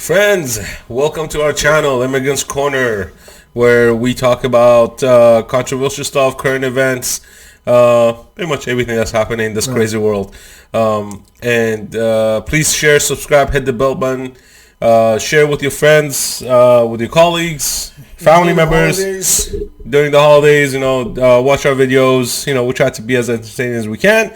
Friends, welcome to our channel, Immigrants Corner, where we talk about controversial stuff, current events, pretty much everything that's happening in this crazy world. Please share, subscribe, hit the bell button, share with your friends, with your colleagues, family members. During the holidays, watch our videos. We try to be as entertaining as we can.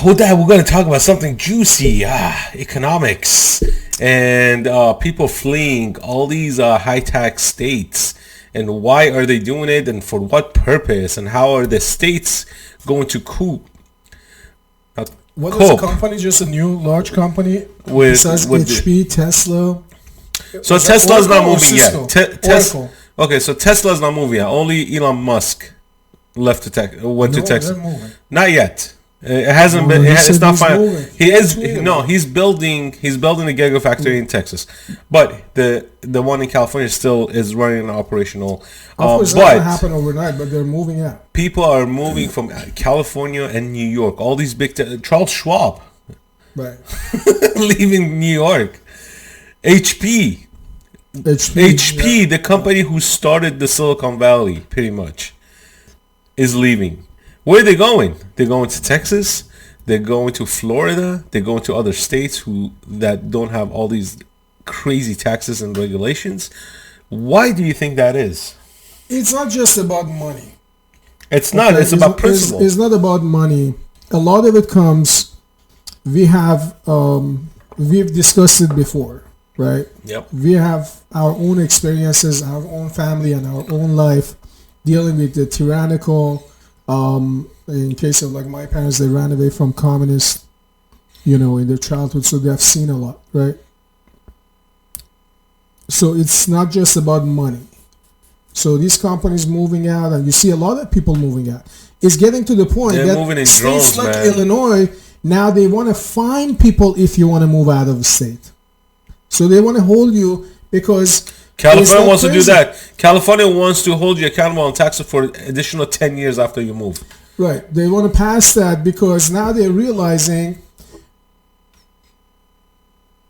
With that, we're going to talk about something juicy, economics, and people fleeing all these high-tax states, and why are they doing it, and for what purpose, and how are the states going to cope? What is the company? Just a new large company? Besides HP, Tesla? So Tesla's not moving yet. Okay, so Tesla's not moving yet. Only Elon Musk left to went to Texas. Not yet. It hasn't been. It's not final. He's building a gigafactory in Texas, but the one in California still is running operational. Of course, it's not gonna happen overnight, but they're moving out. People are moving from California and New York. All these big Charles Schwab, right, leaving New York. HP, the company who started the Silicon Valley, pretty much, is leaving. Where are they going? They're going to Texas. They're going to Florida. They're going to other states that don't have all these crazy taxes and regulations. Why do you think that is? It's not just about money. It's not. It's about principle. It's not about money. A lot of it comes. We've discussed it before, right? Yep. We have our own experiences, our own family, and our own life dealing with the tyrannical. In case of like my parents, they ran away from communists, in their childhood, so they've seen a lot, right? So it's not just about money. So these companies moving out, and you see a lot of people moving out. It's getting to the point that states like Illinois, now they want to fine people if you want to move out of the state. So they want to hold you because California wants to do that. California wants to hold you accountable on taxes for additional 10 years after you move. Right. They want to pass that because now they're realizing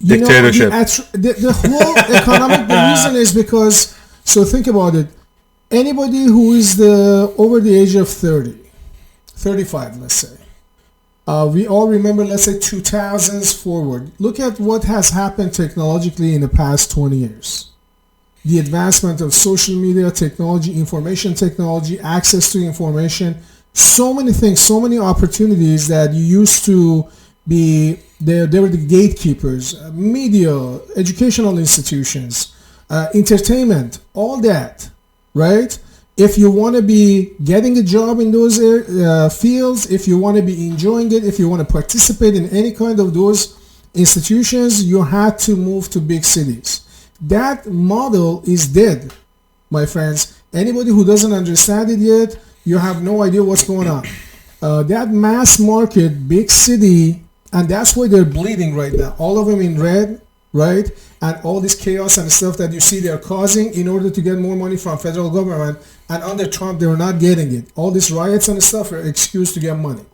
dictatorship. The whole economic, the reason is because, so think about it. Anybody who is over the age of 35, let's say. We all remember, let's say 2000s forward. Look at what has happened technologically in the past 20 years. The advancement of social media technology, information technology, access to information, so many things, so many opportunities that you used to be, they were the gatekeepers, media, educational institutions, entertainment, all that, right? If you want to be getting a job in those fields, if you want to be enjoying it, if you want to participate in any kind of those institutions, you had to move to big cities. That model is dead, my friends. Anybody who doesn't understand it yet, you have no idea what's going on. That mass market, big city, and that's why they're bleeding right now. All of them in red, right? And all this chaos and stuff that you see they're causing in order to get more money from federal government. And under Trump, they were not getting it. All these riots and stuff are excuse to get money.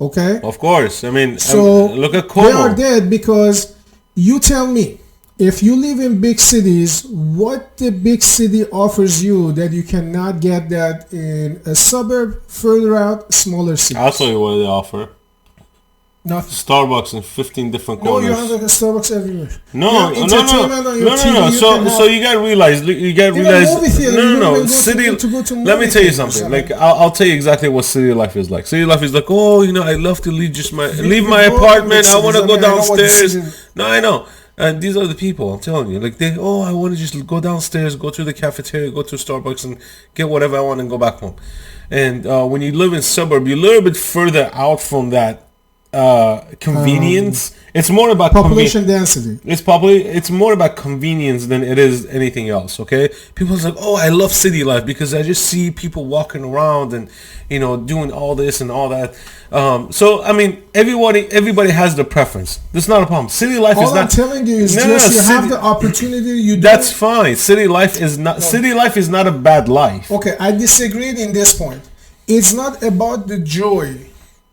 Okay? Of course. I mean, so look at Cuomo. They are dead because you tell me, if you live in big cities, what the big city offers you that you cannot get that in a suburb further out, smaller cities? I'll tell you what they offer. Nothing. Starbucks in 15 different corners. No, you have like a Starbucks everywhere. No. So you gotta realize. City. Let me tell you something. Like I'll tell you exactly what city life is like. City life is like, I love to leave my apartment. I want to go downstairs. No, I know. And these are the people, I'm telling you. Like, I want to just go downstairs, go to the cafeteria, go to Starbucks, and get whatever I want and go back home. And when you live in suburb, you're a little bit further out from that convenience. It's more about population density. It's more about convenience than it is anything else. Okay, people are like, I love city life because I just see people walking around and doing all this and all that. So I mean, everybody has their preference. That's not a problem. City life is not. All I'm telling you is you have the opportunity. That's fine. City life is not. No. City life is not a bad life. Okay, I disagreed in this point. It's not about the joy.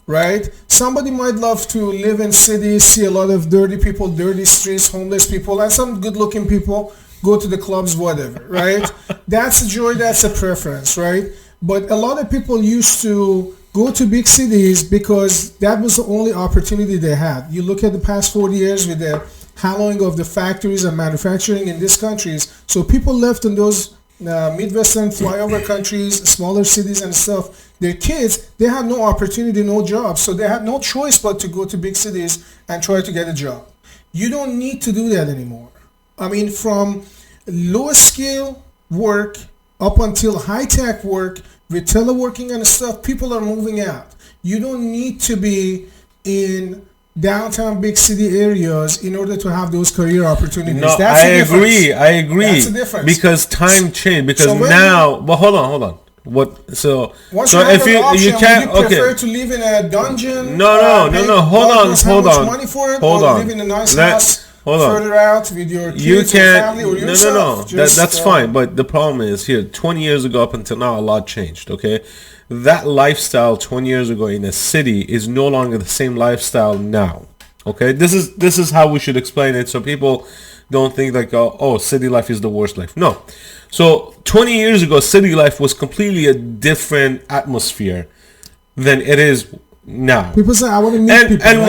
right? Somebody might love to live in cities, see a lot of dirty people, dirty streets, homeless people, and some good-looking people, go to the clubs, whatever, right? That's a joy, that's a preference, right? But a lot of people used to go to big cities because that was the only opportunity they had. You look at the past 40 years with the hallowing of the factories and manufacturing in these countries. So people left in those Midwestern flyover countries, smaller cities and stuff. Their kids, they had no opportunity, no job. So they had no choice but to go to big cities and try to get a job. You don't need to do that anymore. I mean, from low skill work up until high-tech work with teleworking and stuff, people are moving out. You don't need to be in downtown big city areas in order to have those career opportunities. No, That's I agree. That's the difference. Because time changed. Because so now, but hold on. What? So once so you have if an option, you can't, would you prefer to live in a dungeon? No. Hold on. Money for it, or live in a nice house further out with your kids, your family, or yourself? No. That's fine. But the problem is here. 20 years ago up until now, a lot changed. Okay. That lifestyle 20 years ago in a city is no longer the same lifestyle now. Okay, this is how we should explain it, so people don't think like, oh, city life is the worst life. No. So 20 years ago, city life was completely a different atmosphere than it is now. People say, I want to meet people. And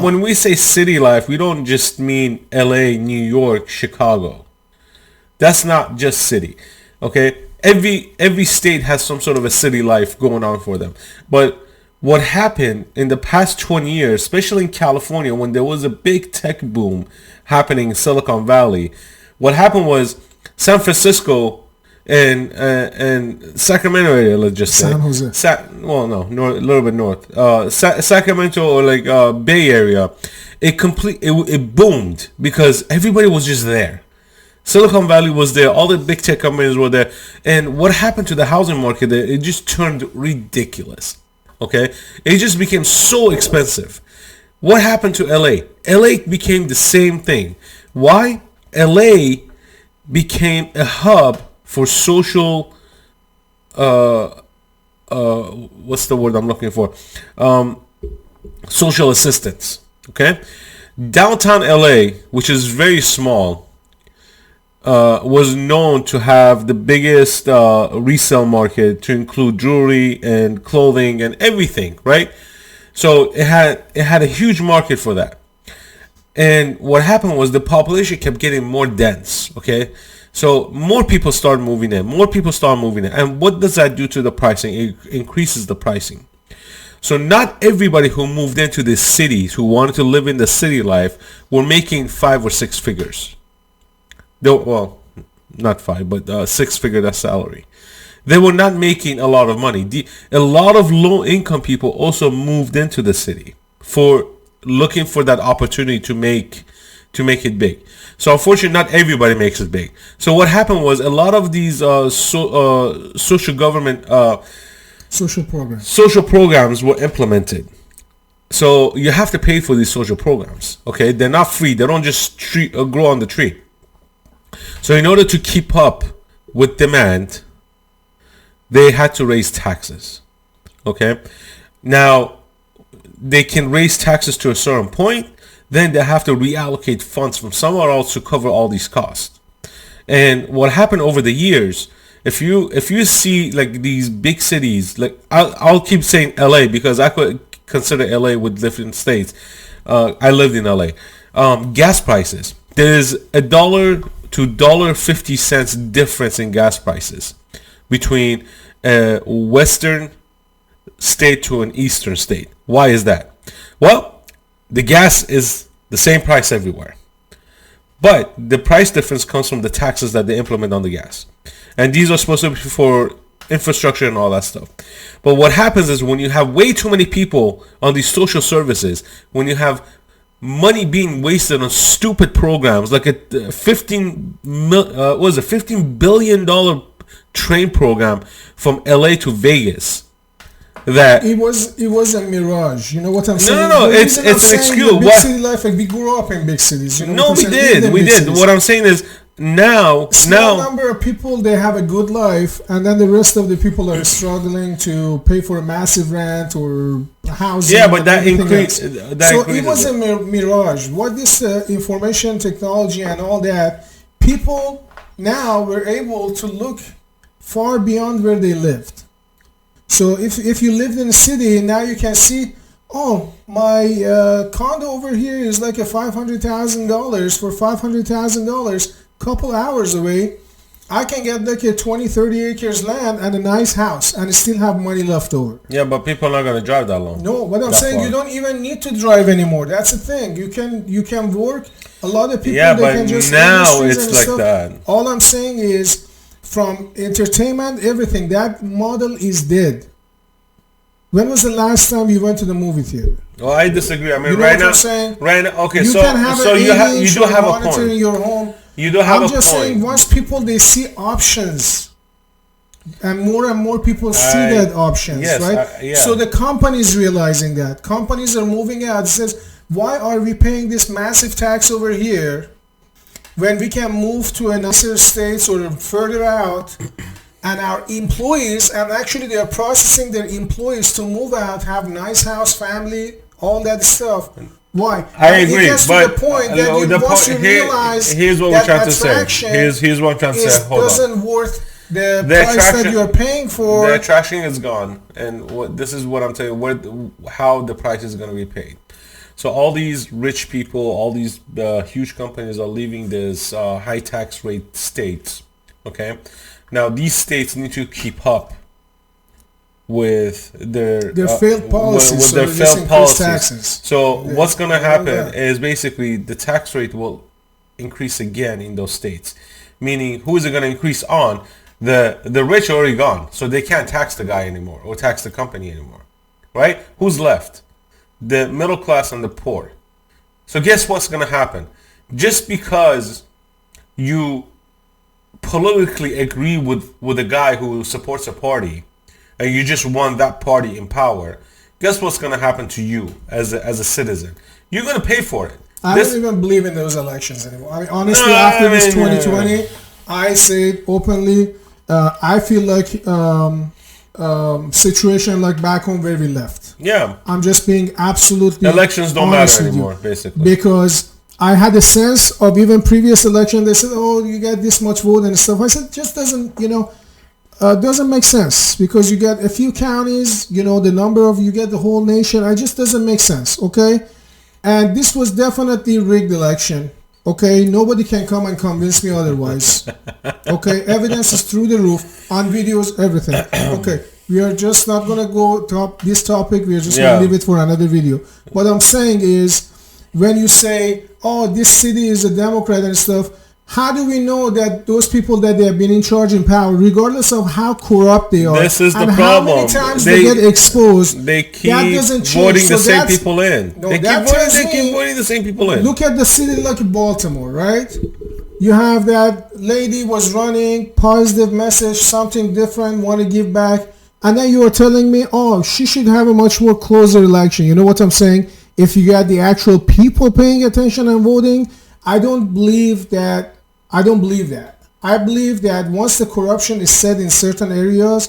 when we say city life, we don't just mean LA, New York, Chicago. That's not just city. Okay? Every state has some sort of a city life going on for them. But what happened in the past 20 years, especially in California, when there was a big tech boom happening in Silicon Valley, what happened was San Francisco and Sacramento area, let's just say. San Jose. A little bit north. Sacramento or like Bay Area, it boomed because everybody was just there. Silicon Valley was there, all the big tech companies were there, and what happened to the housing market? It just turned ridiculous. Okay, it just became so expensive. What happened to LA? LA became the same thing. Why? LA became a hub for social. What's the word I'm looking for? Social assistance. Okay, downtown LA, which is very small, was known to have the biggest resale market, to include jewelry and clothing and everything, right? So it had a huge market for that. And what happened was the population kept getting more dense, okay? So more people start moving in. And what does that do to the pricing? It increases the pricing. So not everybody who moved into the cities, who wanted to live in the city life, were making 5 or 6 figures. Well, not 5, but 6 figure salary. They were not making a lot of money. A lot of low income people also moved into the city for looking for that opportunity to make it big. So unfortunately, not everybody makes it big. So what happened was a lot of these social programs were implemented. So you have to pay for these social programs. Okay, they're not free. They don't just grow on the tree. So in order to keep up with demand, they had to raise taxes. Okay, now they can raise taxes to a certain point, then they have to reallocate funds from somewhere else to cover all these costs. And what happened over the years, if you see like these big cities, like I'll keep saying LA because I could consider LA with different states. I lived in LA. Gas prices. There's $1 to $1.50 difference in gas prices between a western state to an eastern state. Why is that? Well, the gas is the same price everywhere, but the price difference comes from the taxes that they implement on the gas, and these are supposed to be for infrastructure and all that stuff. But what happens is when you have way too many people on these social services, when you have money being wasted on stupid programs like a $15 billion train program from LA to Vegas. That it was a mirage. You know what I'm saying? No, it's an excuse. Big city life, like we grew up in big cities. You know no, we did. What I'm saying is small number of people, they have a good life, and then the rest of the people are struggling to pay for a massive rent or housing. Yeah, but that increase. So it was a mirage. What this information technology and all that, people now were able to look far beyond where they lived. So if you lived in a city, now you can see, oh, my condo over here is like a $500,000. For $500,000, couple hours away, I can get like a 20-30 acres land and a nice house and still have money left over. Yeah, but people are not going to drive that long. No, what I'm saying, you don't even need to drive anymore. That's the thing. You can work. A lot of people, yeah, they but can just now it's like stuff. That. All I'm saying is, from entertainment, everything, that model is dead. When was the last time you went to the movie theater? Well, I disagree. I mean, you know right what I'm saying? Right now, okay, you can have you do have a point. In your home. You do have a point. I'm just saying, once people, they see options, and more people see that options, yes, right? Yeah. So the companies realizing that. Companies are moving out. It says, why are we paying this massive tax over here when we can move to another states or further out, and our employees, and actually they are processing their employees to move out, have nice house, family, all that stuff. Why? I agree, it gets but to the point that once you realize here's what we're trying to say. Here's what I'm trying to say. Hold on. Doesn't worth the price that you're paying for. The attraction is gone, and this is what I'm saying. How the price is going to be paid. So all these rich people, all these huge companies are leaving this high tax rate states. Okay, now these states need to keep up with their failed policies. With their failed policies. Taxes. So what's going to happen is basically the tax rate will increase again in those states. Meaning, who is it going to increase on? The rich are already gone, so they can't tax the guy anymore or tax the company anymore, right? Who's left? The middle class and the poor. So guess what's going to happen? Just because you politically agree with a guy who supports a party, and you just want that party in power, guess what's going to happen to you as a citizen? You're going to pay for it. I don't even believe in those elections anymore. I mean, honestly, after this 2020, I say it openly, I feel like situation like back home where we left. Yeah. I'm just being absolutely elections don't matter anymore, basically. Because I had a sense of even previous election, they said, oh, you get this much vote and stuff. I said, just doesn't, doesn't make sense, because you get a few counties, the number of, you get the whole nation. It just doesn't make sense, okay? And this was definitely rigged election, okay? Nobody can come and convince me otherwise, okay? Evidence is through the roof, on videos, everything, okay? We are just not going to go this topic. We are just going to leave it for another video. What I'm saying is, when you say, oh, this city is a Democrat and stuff, how do we know that those people that they have been in charge in power, regardless of how corrupt they are, this is and the how problem. many times they get exposed, they keep that doesn't change. voting the same people in. No, they keep voting the same people in. Look at the city like Baltimore, right? You have that lady was running, positive message, something different, want to give back, and then you are telling me, oh, she should have a much more closer election. You know what I'm saying? If you got the actual people paying attention and voting, I don't believe that. I believe that once the corruption is set in certain areas,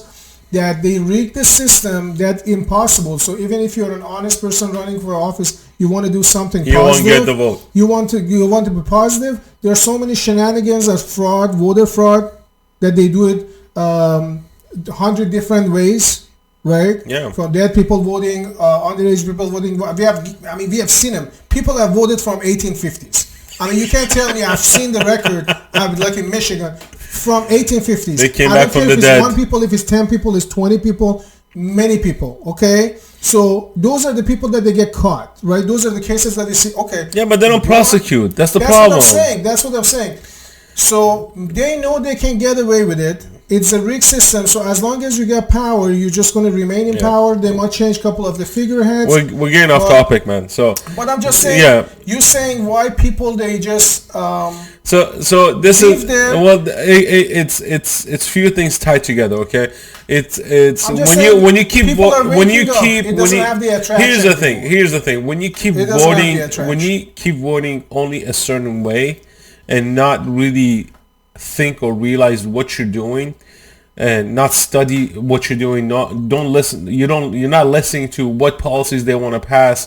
that they rig the system, that's impossible. So even if you're an honest person running for office, you want to do something positive. You won't get the vote. You want to be positive. There are so many shenanigans of fraud, voter fraud, that they do it 100 different ways. Right? Yeah. From dead people voting, underage people voting. We have seen them. People have voted from 1850s. I mean, you can't tell me. I've seen the record. Like in Michigan, from 1850s. They came back from the dead. If it's 1 people, if it's 10 people, it's 20 people, many people. Okay, so those are the people that they get caught. Right? Those are the cases that they see. Okay. Yeah, but they don't prosecute. That's the That's problem. what I'm saying. So they know they can get away with it. It's a rigged system, so as long as you get power, you're just going to remain in power. They might change a couple of the figureheads. We're getting off topic, man. So, but I'm just saying, you're saying why people, they just so this is it's few things tied together. Okay, it's when you keep here's the thing when you keep voting only a certain way, and not really think or realize what you're doing, and not study what you're doing, don't listen, you're not listening to what policies they want to pass,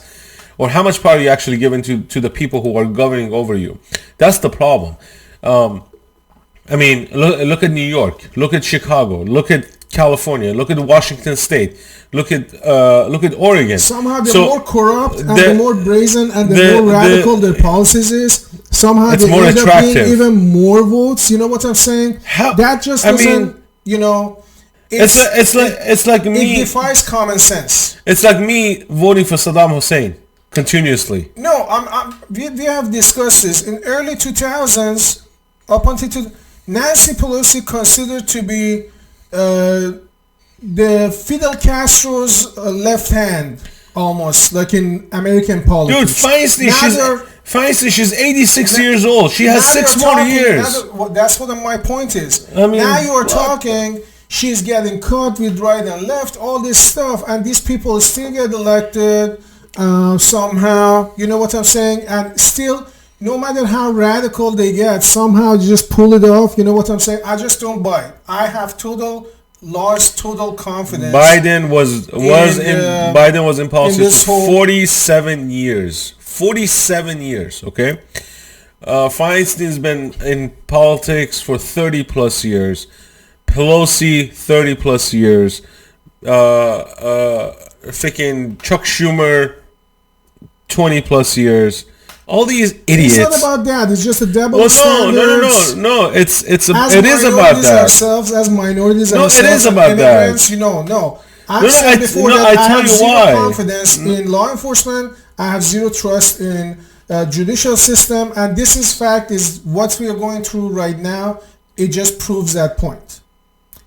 or how much power you actually giving to the people who are governing over you. That's the problem. I mean, look at New York, look at Chicago, look at California, look at Washington State, look at Oregon. Somehow they're more corrupt, and the more brazen, and the more radical their policies is. Somehow they end up being even more votes. You know what I'm saying? That just doesn't. You know, it's like me. It defies common sense. It's like me voting for Saddam Hussein continuously. No, we have discussed this in early 2000s up until Nancy Pelosi considered to be the Fidel Castro's left hand, almost like in American politics. Dude, Feinstein, she's 86 years old. She has 6 more years. That's what my point is. I mean, now you're talking, she's getting caught with right and left, all this stuff, and these people still get elected somehow. You know what I'm saying? And still, no matter how radical they get, somehow just pull it off. You know what I'm saying? I just don't buy it. I have lost total confidence. Biden was in politics for 47 years. 47 years, okay? Feinstein's been in politics for 30 plus years. Pelosi, 30 plus years. Freaking Chuck Schumer, 20 plus years. All these idiots. It's not about that. It's just a double standards. No. It is about that. As minorities no, ourselves, it is about that. No. I've said before that I have zero confidence in law enforcement. I have zero trust in judicial system, and this is what we are going through right now. It just proves that point.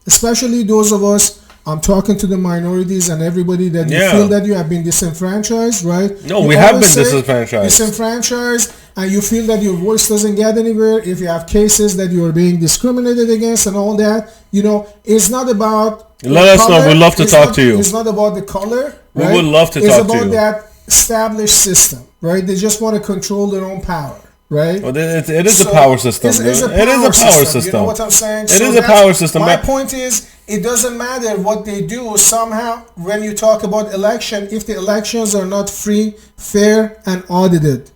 Especially those of us, I'm talking to the minorities and everybody that you feel that you have been disenfranchised, right? No, we have been disenfranchised, and you feel that your voice doesn't get anywhere. If you have cases that you are being discriminated against and all that, it's not about. Let us know. We'd love to talk to you. It's not about the color. Right? We would love to talk to you. It's about that established system, right? They just want to control their own power. Right? Well, it is a power system. It is a power system. You know what I'm saying? It is a power system. My point is, it doesn't matter what they do. Somehow, when you talk about election, if the elections are not free, fair, and audited,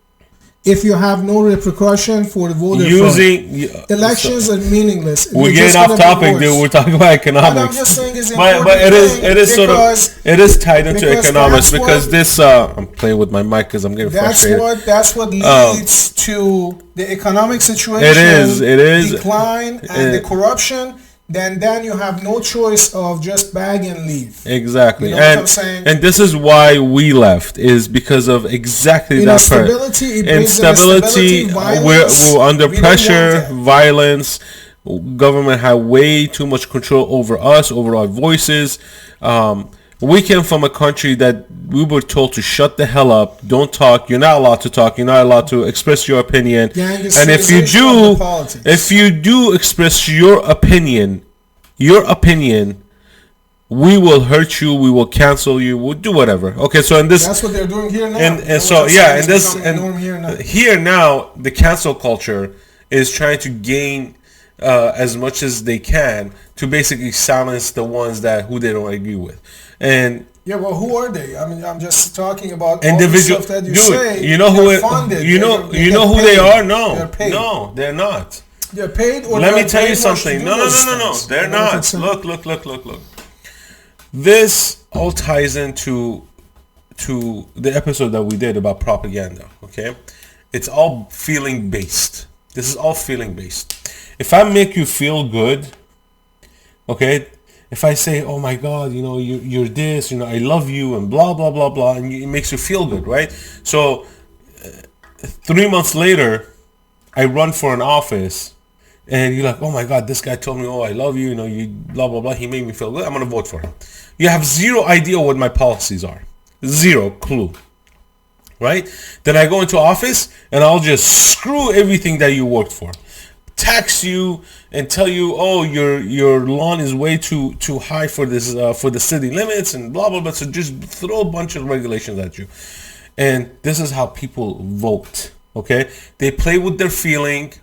if you have no repercussion for the voter fraud, elections are meaningless. We're getting off topic, dude. We're talking about economics. What I'm just saying is but it is tied into economics because this. I'm playing with my mic because I'm getting frustrated. That's what leads to the economic situation. It is decline and the corruption. Then you have no choice of just bag and leave. Exactly. You know what I'm saying? And this is why we left, is because of exactly that part. Instability, we're under pressure, violence. Government had way too much control over us, over our voices. We came from a country that we were told to shut the hell up, don't talk, you're not allowed to talk, you're not allowed to express your opinion. And if you do express your opinion, we will hurt you, we will cancel you, we'll do whatever. Okay, so in this, that's what they're doing here now. And so here now, the cancel culture is trying to gain as much as they can to basically silence the ones who they don't agree with. And who are they? I mean, I'm just talking about individual all the stuff that you say. You know who they are? No, they're not. They're paid, or let me tell you something. No, they're not. Look. This all ties into the episode that we did about propaganda. Okay, it's all feeling based. This is all feeling based. If I make you feel good, okay. If I say, oh my God, you're this, I love you, and blah, blah, blah, blah, and it makes you feel good, right? So 3 months later, I run for an office, and you're like, oh my God, this guy told me, oh, I love you, you blah, blah, blah, he made me feel good, I'm going to vote for him. You have zero idea what my policies are. Zero clue. Right? Then I go into office, and I'll just screw everything that you worked for. Tax you and tell you, oh, your lawn is way too high for this for the city limits and blah blah blah. So just throw a bunch of regulations at you, and this is how people vote. Okay, they play with their feeling,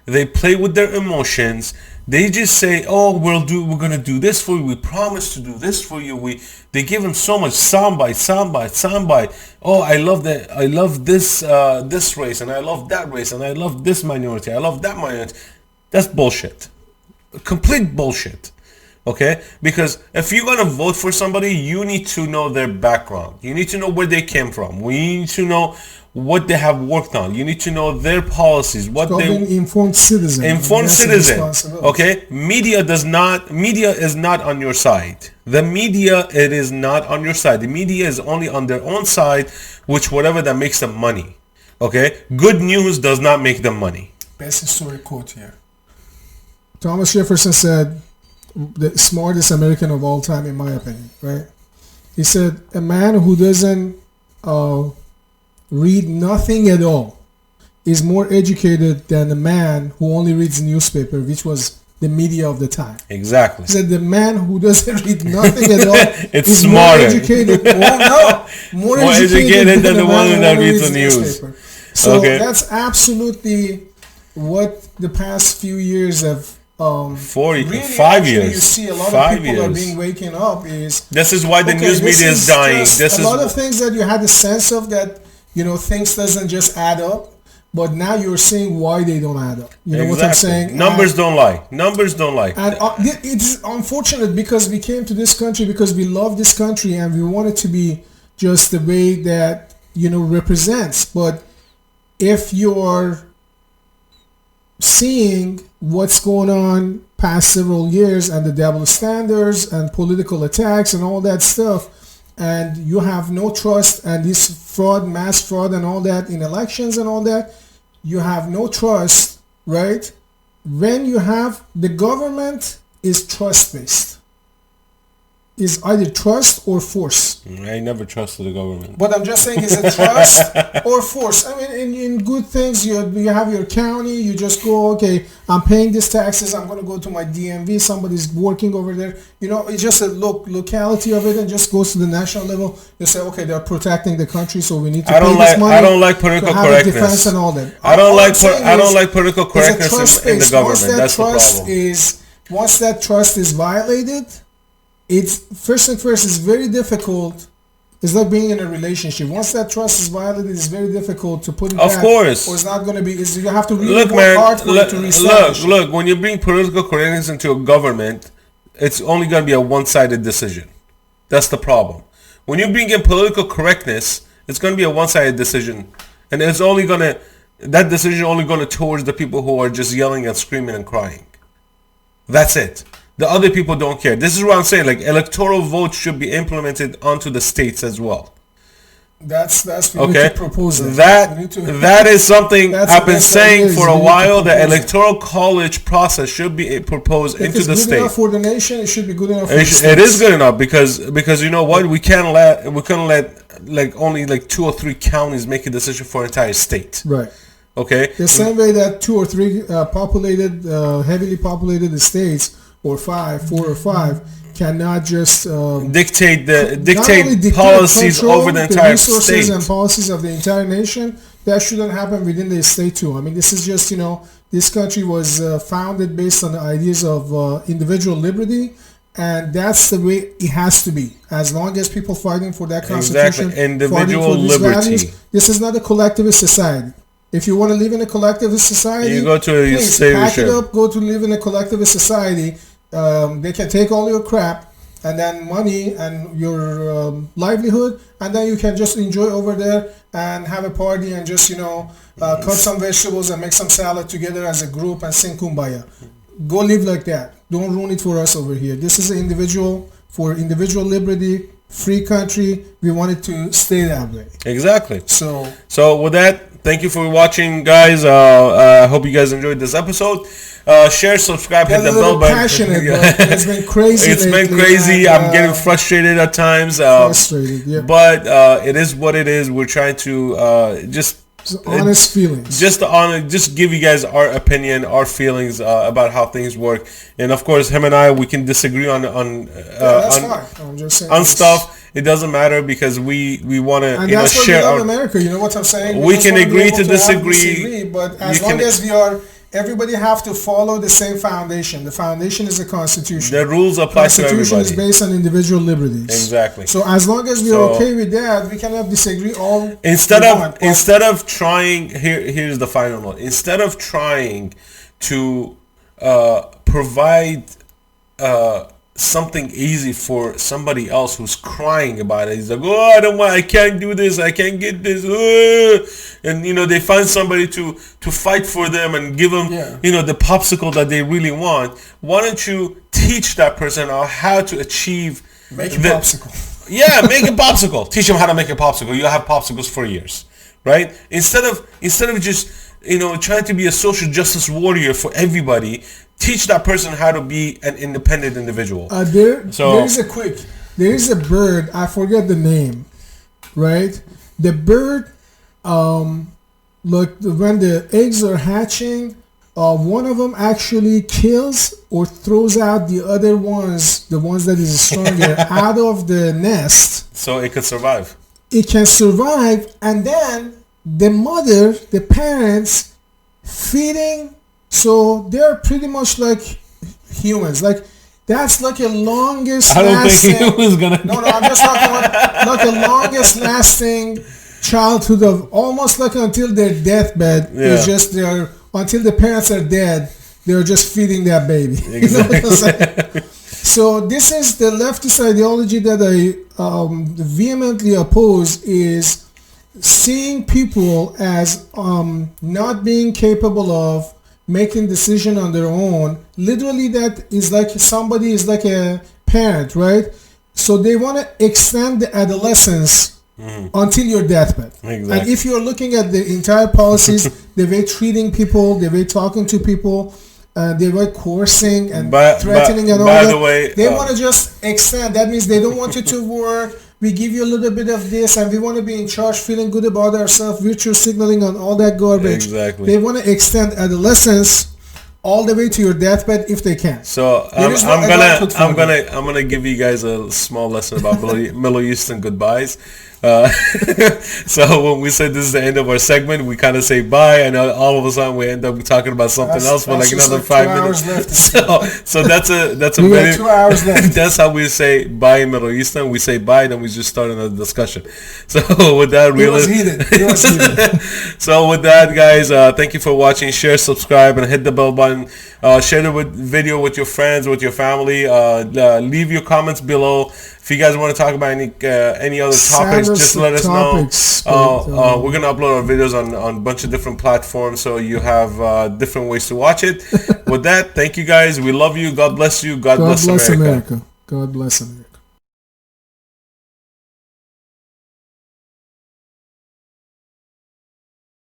They play with their emotions. They just say, "Oh, we're gonna do this for you. We promise to do this for you." They give them so much soundbite. Oh, I love that. I love this race, and I love that race, and I love this minority. I love that minority. That's bullshit. Complete bullshit. Okay? Because if you're gonna vote for somebody, you need to know their background. You need to know where they came from. We need to know what they have worked on. You need to know their policies. What they informed citizen. Informed citizen. Okay? Media is not on your side. The media, it is not on your side. The media is only on their own side, which whatever that makes them money. Okay? Good news does not make them money. Best historic quote here. Thomas Jefferson said, the smartest American of all time, in my opinion, right? He said, a man who doesn't read nothing at all is more educated than a man who only reads newspaper, which was the media of the time. Exactly. He said the man who doesn't read nothing at all is smarter. More educated. More educated than the one that reads the news. So that's absolutely what the past few years have. 5 years. You see a lot of people are being waking up. This is why the news media is dying. This is a lot of things that you had a sense of that, things doesn't just add up, but now you're seeing why they don't add up. You know what I'm saying? Numbers don't lie. Numbers don't lie. And it's unfortunate because we came to this country because we love this country and we want it to be just the way that represents. But if you're seeing what's going on past several years and the double standards and political attacks and all that stuff, and you have no trust, and this mass fraud and all that in elections and all that, you have no trust, right? When you have the government is trust-based. Is either trust or force. I never trusted the government. But I'm just saying, is it trust or force? I mean, in good things, you have your county, you just go, okay, I'm paying these taxes, I'm going to go to my DMV, somebody's working over there. It's just a locality of it, and just goes to the national level. You say, okay, they're protecting the country, so we need to pay this money. I don't like political correctness. Defense and all that. I don't like political correctness in the government. That's the problem. Once that trust is violated, it's first it's very difficult. It's like being in a relationship. Once that trust is violated, it's very difficult to put it back. Of course. Or it's not going to be. You have to really work hard for it to reestablish. Look, when you bring political correctness into a government, it's only going to be a one-sided decision. That's the problem. When you bring in political correctness, it's going to be a one-sided decision. And it's only going to, that decision only going to towards the people who are just yelling and screaming and crying. That's it. The other people don't care. This is what I'm saying. Like, electoral votes should be implemented onto the states as well. That's we need to propose that is something I've been saying for a while. The electoral college process should be proposed into the state. If it's good enough for the nation, it should be good enough for the states. It is good enough because you know what, we can't let like only like 2 or 3 counties make a decision for an entire state. Right. Okay. The same way that 2 or 3 populated, heavily populated states, or 4 or 5, cannot just dictate policies over the entire resources state and policies of the entire nation. That shouldn't happen within the state too. I mean, this is just, this country was founded based on the ideas of individual liberty, and that's the way it has to be. As long as people fighting for that constitution, individual liberty. Values, this is not a collectivist society. If you want to live in a collectivist society, you go to a pack it up, go to live in a collectivist society. They can take all your crap and then money and your livelihood, and then you can just enjoy over there and have a party and just cut some vegetables and make some salad together as a group and sing kumbaya. Go live like that. Don't ruin it for us over here. This is an individual liberty, free country. We want it to stay that way. Exactly. So with that, thank you for watching, guys. I hope you guys enjoyed this episode. Share, subscribe, hit the bell button. Passionate, but it's been crazy. It's been crazy. I'm getting frustrated at times. Frustrated, yeah. But it is what it is. We're trying to just honest feelings. Just give you guys our opinion, our feelings about how things work. And of course, him and I, we can disagree on stuff. It doesn't matter because we want to share our America. You know what I'm saying? We can agree to disagree, but as long as we are everybody have to follow the same foundation. The foundation is the Constitution. The rules apply to everybody. Constitution is based on individual liberties. Exactly. So as long as we're okay with that, we cannot disagree all. Instead of trying, here's the final note. Instead of trying to provide something easy for somebody else who's crying about it. He's like, oh, I can't do this, I can't get this, and they find somebody to fight for them and give them the popsicle that they really want. Why don't you teach that person how to achieve make a popsicle? Yeah, make a popsicle. Teach them how to make a popsicle. You'll have popsicles for years, right? Instead of just trying to be a social justice warrior for everybody, teach that person how to be an independent individual. There is a bird, I forget the name, right? The bird, look, when the eggs are hatching, one of them actually kills or throws out the other ones, the ones that is stronger, out of the nest. So it could survive. It can survive, and then the mother, the parents, feeding. So they're pretty much like humans. Like that's like a longest. I don't think he was gonna. No, I'm just talking about like the longest lasting childhood of almost like until their deathbed. Yeah. It's just until the parents are dead, they're just feeding that baby. Exactly. You know what I'm saying? So this is the leftist ideology that I vehemently oppose, is seeing people as not being capable of making decision on their own. Literally, that is like somebody is like a parent, right? So they want to extend the adolescence until your deathbed. Exactly. And if you're looking at the entire policies, the way treating people, the way talking to people, they were coercing and threatening and all that. By the way, they want to just extend. That means they don't want you to work. We give you a little bit of this, and we want to be in charge, feeling good about ourselves, virtue signaling on all that garbage. Exactly. They want to extend adolescence all the way to your deathbed if they can. So I'm gonna give you guys a small lesson about Middle Eastern goodbyes. So when we say this is the end of our segment, we kind of say bye, and all of a sudden we end up talking about something else for like another 5 minutes. So that's a we got 2 hours left. That's how we say bye in Middle Eastern. We say bye, then we just start another discussion. So with that, it was heated. So with that, guys, thank you for watching. Share, subscribe, and hit the bell button. Share the video with your friends, with your family. Leave your comments below. If you guys want to talk about any other topics, just let us know. We're going to upload our videos on a bunch of different platforms, so you have different ways to watch it. With that, thank you guys. We love you. God bless you. God bless America. God bless America.